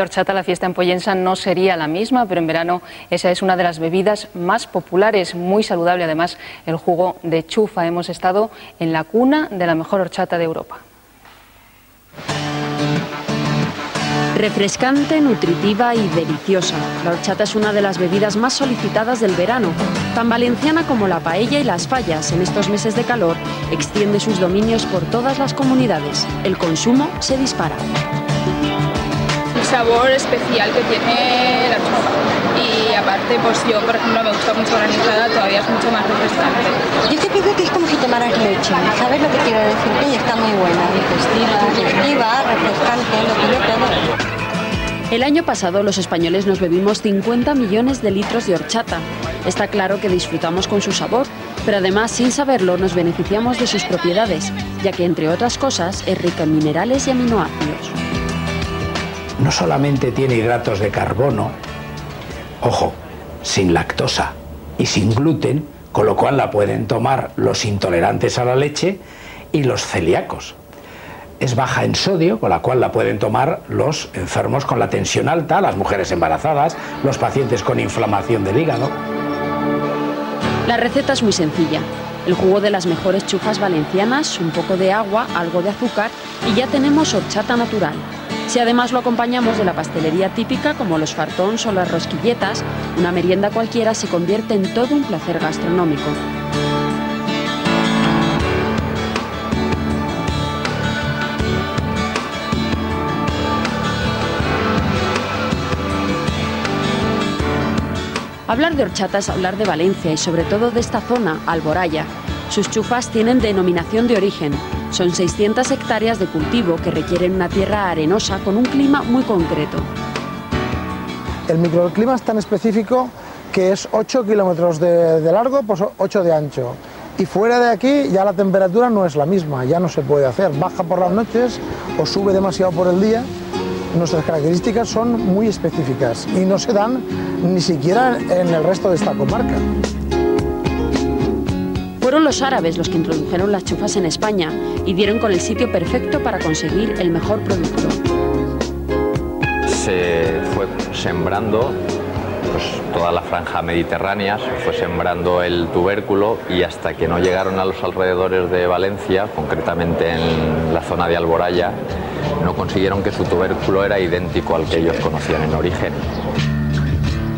Horchata, la fiesta en Pollensa no sería la misma, pero en verano esa es una de las bebidas más populares, muy saludable además el jugo de chufa. Hemos estado en la cuna de la mejor horchata de Europa. Refrescante, nutritiva y deliciosa. La horchata es una de las bebidas más solicitadas del verano. Tan valenciana como la paella y las fallas, en estos meses de calor, extiende sus dominios por todas las comunidades. El consumo se dispara. El sabor especial que tiene la chufa. Y aparte, pues yo, por ejemplo, me gusta mucho granizada, todavía es mucho más refrescante. Yo es que pienso que es como si tomaras leche, ¿sabes lo que quiero decir? Que está muy buena, digestiva, refrescante, lo que yo todo. El año pasado los españoles nos bebimos 50 millones de litros de horchata. Está claro que disfrutamos con su sabor, pero además, sin saberlo, nos beneficiamos de sus propiedades, ya que, entre otras cosas, es rica en minerales y aminoácidos. No solamente tiene hidratos de carbono, ojo, sin lactosa y sin gluten, con lo cual la pueden tomar los intolerantes a la leche y los celíacos. Es baja en sodio, con la cual la pueden tomar los enfermos con la tensión alta, las mujeres embarazadas, los pacientes con inflamación del hígado. La receta es muy sencilla. El jugo de las mejores chufas valencianas, un poco de agua, algo de azúcar y ya tenemos horchata natural. Si además lo acompañamos de la pastelería típica como los fartons o las rosquilletas, una merienda cualquiera se convierte en todo un placer gastronómico. Hablar de horchata es hablar de Valencia y sobre todo de esta zona, Alboraya. Sus chufas tienen denominación de origen. Son 600 hectáreas de cultivo que requieren una tierra arenosa con un clima muy concreto. El microclima es tan específico que es 8 kilómetros de largo, pues 8 de ancho. Y fuera de aquí ya la temperatura no es la misma, ya no se puede hacer. Baja por las noches o sube demasiado por el día. Nuestras características son muy específicas y no se dan ni siquiera en el resto de esta comarca. Fueron los árabes los que introdujeron las chufas en España y dieron con el sitio perfecto para conseguir el mejor producto. Se fue sembrando pues, toda la franja mediterránea, se fue sembrando el tubérculo y hasta que no llegaron a los alrededores de Valencia, concretamente en la zona de Alboraya, no consiguieron que su tubérculo era idéntico al que ellos conocían en origen.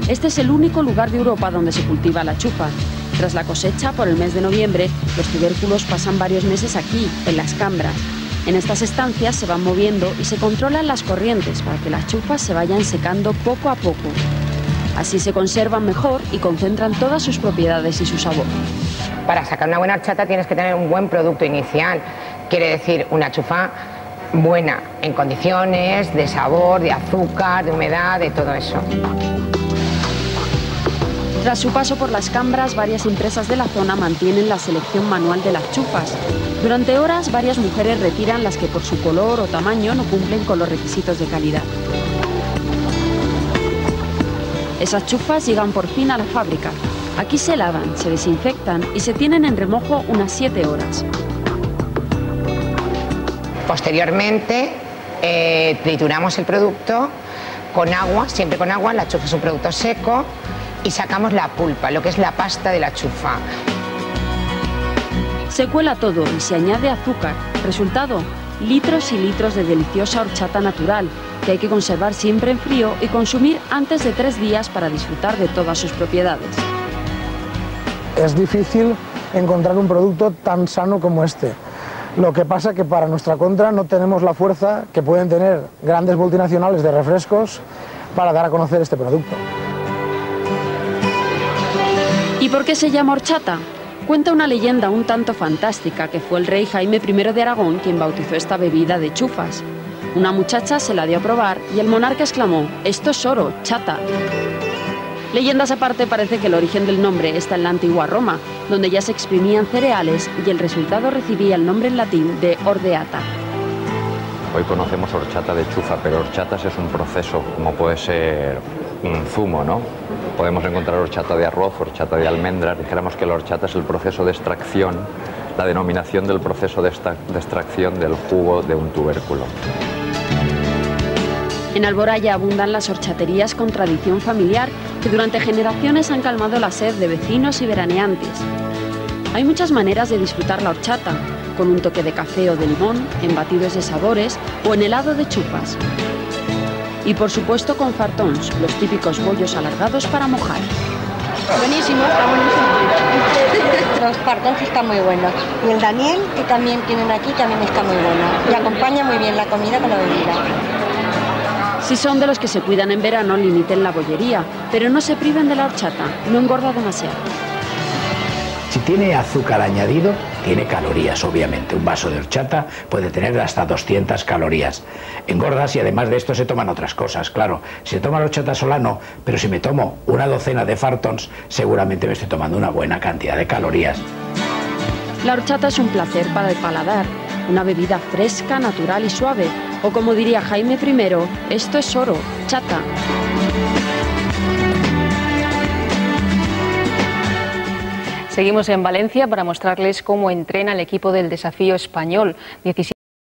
Este es el único lugar de Europa donde se cultiva la chufa. Tras la cosecha, por el mes de noviembre, los tubérculos pasan varios meses aquí, en las Cambras. En estas estancias se van moviendo y se controlan las corrientes para que las chufas se vayan secando poco a poco. Así se conservan mejor y concentran todas sus propiedades y su sabor. Para sacar una buena horchata tienes que tener un buen producto inicial. Quiere decir, una chufa buena, en condiciones, de sabor, de azúcar, de humedad, de todo eso. Tras su paso por las Cambras, varias empresas de la zona mantienen la selección manual de las chufas. Durante horas, varias mujeres retiran las que por su color o tamaño no cumplen con los requisitos de calidad. Esas chufas llegan por fin a la fábrica. Aquí se lavan, se desinfectan y se tienen en remojo unas 7 horas. Posteriormente, trituramos el producto con agua, siempre con agua. La chufa es un producto seco. Y sacamos la pulpa, lo que es la pasta de la chufa. Se cuela todo y se añade azúcar. Resultado, litros y litros de deliciosa horchata natural, que hay que conservar siempre en frío y consumir antes de 3 días para disfrutar de todas sus propiedades. Es difícil encontrar un producto tan sano como este. Lo que pasa es que para nuestra contra no tenemos la fuerza que pueden tener grandes multinacionales de refrescos para dar a conocer este producto. ¿Y por qué se llama horchata? Cuenta una leyenda un tanto fantástica que fue el rey Jaime I de Aragón quien bautizó esta bebida de chufas. Una muchacha se la dio a probar y el monarca exclamó: «Esto es oro, chata». Leyendas aparte, parece que el origen del nombre está en la antigua Roma, donde ya se exprimían cereales y el resultado recibía el nombre en latín de ordeata. Hoy conocemos horchata de chufa, pero horchatas es un proceso, como puede ser un zumo, ¿no? Podemos encontrar horchata de arroz, horchata de almendras. Dijéramos que la horchata es el proceso de extracción, la denominación del proceso de extracción del jugo de un tubérculo. En Alboraya abundan las horchaterías con tradición familiar que durante generaciones han calmado la sed de vecinos y veraneantes. Hay muchas maneras de disfrutar la horchata, con un toque de café o de limón, en batidos de sabores o en helado de chufas. Y por supuesto con fartons, los típicos bollos alargados para mojar. Buenísimo, está buenísimo. Los fartons están muy buenos. Y el Daniel, que también tienen aquí, también está muy bueno. Y acompaña muy bien la comida con la bebida. Si son de los que se cuidan en verano, limiten la bollería, pero no se priven de la horchata, no engorda demasiado. Si tiene azúcar añadido, tiene calorías, obviamente. Un vaso de horchata puede tener hasta 200 calorías. Engorda si además de esto se toman otras cosas, claro. Si se toma la horchata sola no, pero si me tomo una docena de fartons, seguramente me estoy tomando una buena cantidad de calorías. La horchata es un placer para el paladar, una bebida fresca, natural y suave. O como diría Jaime I, esto es oro, chata. Seguimos en Valencia para mostrarles cómo entrena el equipo del Desafío Español.